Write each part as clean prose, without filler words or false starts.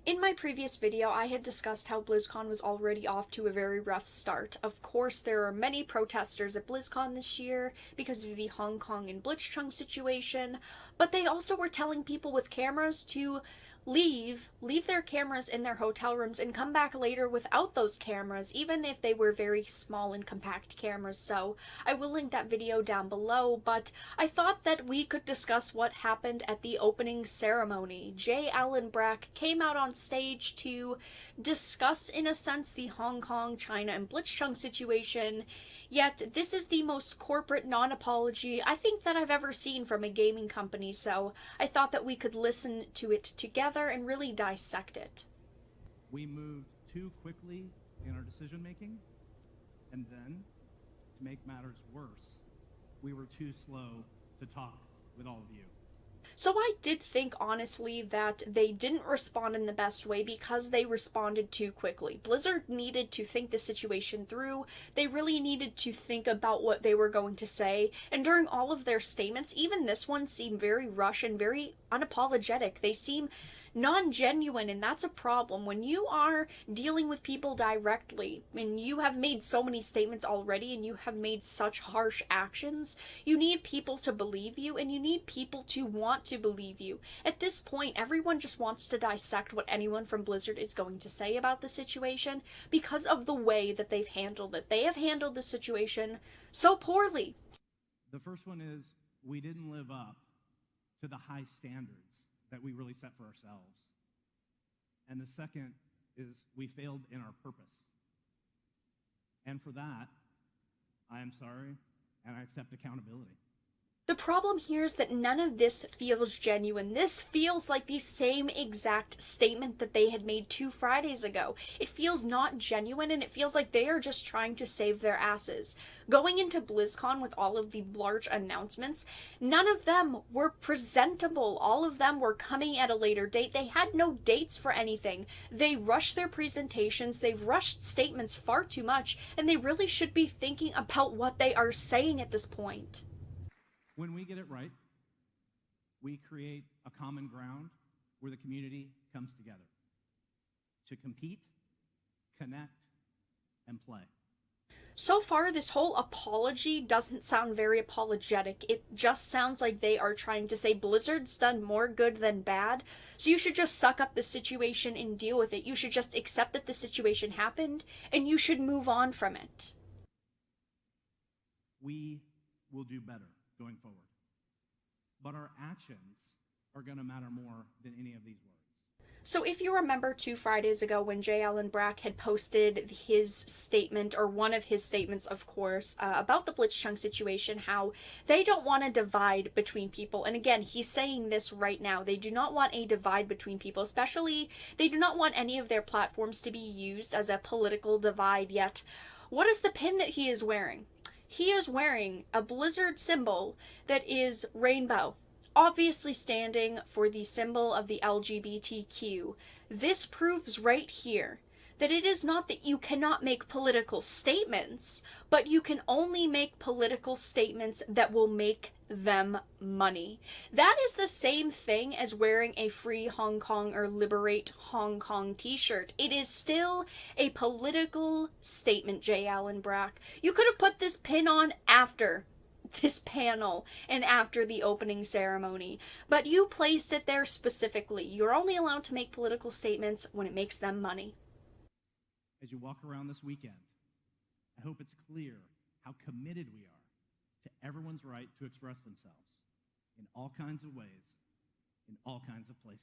In my previous video, I had discussed how BlizzCon was already off to a very rough start. Of course, there are many protesters at BlizzCon this year because of the Hong Kong and Blitzchung situation, but they also were telling people with cameras to leave their cameras in their hotel rooms and come back later without those cameras, even if they were very small and compact cameras. So I will link that video down below, but I thought that we could discuss what happened at the opening ceremony. J. Allen Brack came out on stage to discuss, in a sense, the Hong Kong, China, and Blitzchung situation, yet this is the most corporate non-apology I think that I've ever seen from a gaming company, so I thought that we could listen to it together and really dissect it. We moved too quickly in our decision making, and then, to make matters worse, we were too slow to talk with all of you. So I did think, honestly, that they didn't respond in the best way because they responded too quickly. Blizzard needed to think the situation through. They really needed to think about what they were going to say. And during all of their statements, even this one seemed very rushed and very unapologetic. They seem non-genuine, and that's a problem. When you are dealing with people directly, and you have made so many statements already, and you have made such harsh actions, you need people to believe you, and you need people to want to believe you. At this point, everyone just wants to dissect what anyone from Blizzard is going to say about the situation because of the way that they've handled it. They have handled the situation so poorly. The first one is we didn't live up to the high standards that we really set for ourselves. And the second is we failed in our purpose. And for that, I am sorry, and I accept accountability. The problem here is that none of this feels genuine. This feels like the same exact statement that they had made 2 Fridays ago. It feels not genuine, and it feels like they are just trying to save their asses. Going into BlizzCon with all of the large announcements, none of them were presentable. All of them were coming at a later date. They had no dates for anything. They rushed their presentations, they've rushed statements far too much, and they really should be thinking about what they are saying at this point. When we get it right, we create a common ground where the community comes together to compete, connect, and play. So far, this whole apology doesn't sound very apologetic. It just sounds like they are trying to say Blizzard's done more good than bad, so you should just suck up the situation and deal with it. You should just accept that the situation happened, and you should move on from it. We will do better going forward. But our actions are going to matter more than any of these words. So if you remember 2 Fridays ago when J. Allen Brack had posted his statement, or one of his statements, of course, about the Blitzchung situation, how they don't want to divide between people. And again, he's saying this right now. They do not want a divide between people, especially they do not want any of their platforms to be used as a political divide yet. What is the pin that he is wearing? He is wearing a Blizzard symbol that is rainbow, obviously standing for the symbol of the LGBTQ. This proves right here that it is not that you cannot make political statements, but you can only make political statements that will make them money. That is the same thing as wearing a Free Hong Kong or Liberate Hong Kong t-shirt. It is still a political statement, J. Allen Brack. You could have put this pin on after this panel and after the opening ceremony, but you placed it there specifically. You're only allowed to make political statements when it makes them money. As you walk around this weekend, I hope it's clear how committed we are to everyone's right to express themselves in all kinds of ways, in all kinds of places.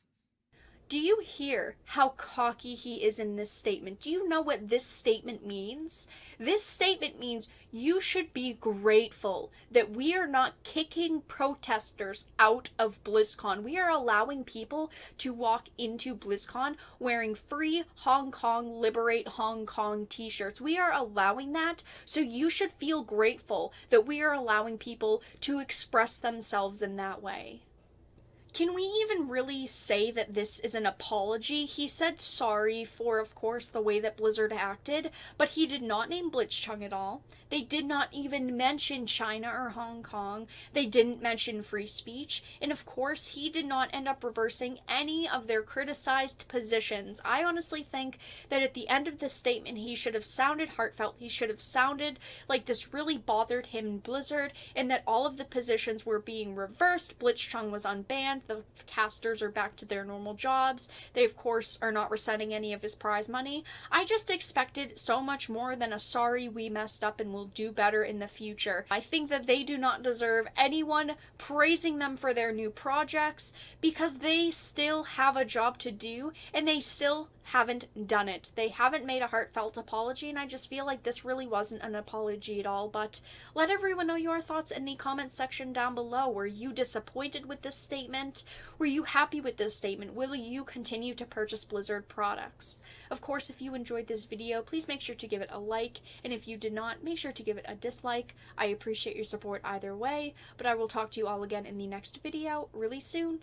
Do you hear how cocky he is in this statement? Do you know what this statement means? This statement means you should be grateful that we are not kicking protesters out of BlizzCon. We are allowing people to walk into BlizzCon wearing Free Hong Kong, Liberate Hong Kong t-shirts. We are allowing that, so you should feel grateful that we are allowing people to express themselves in that way. Can we even really say that this is an apology? He said sorry for, of course, the way that Blizzard acted, but he did not name Blitzchung at all. They did not even mention China or Hong Kong. They didn't mention free speech. And of course, he did not end up reversing any of their criticized positions. I honestly think that at the end of this statement, he should have sounded heartfelt. He should have sounded like this really bothered him in Blizzard, and that all of the positions were being reversed. Blitzchung was unbanned. The casters are back to their normal jobs. They, of course, are not resetting any of his prize money. I just expected so much more than a sorry, we messed up and will do better in the future. I think that they do not deserve anyone praising them for their new projects, because they still have a job to do and they still haven't done it. They haven't made a heartfelt apology, and I just feel like this really wasn't an apology at all. But let everyone know your thoughts in the comment section down below. Were you disappointed with this statement? Were you happy with this statement? Will you continue to purchase Blizzard products? Of course, if you enjoyed this video, please make sure to give it a like, and if you did not, make sure to give it a dislike. I appreciate your support either way, but I will talk to you all again in the next video really soon.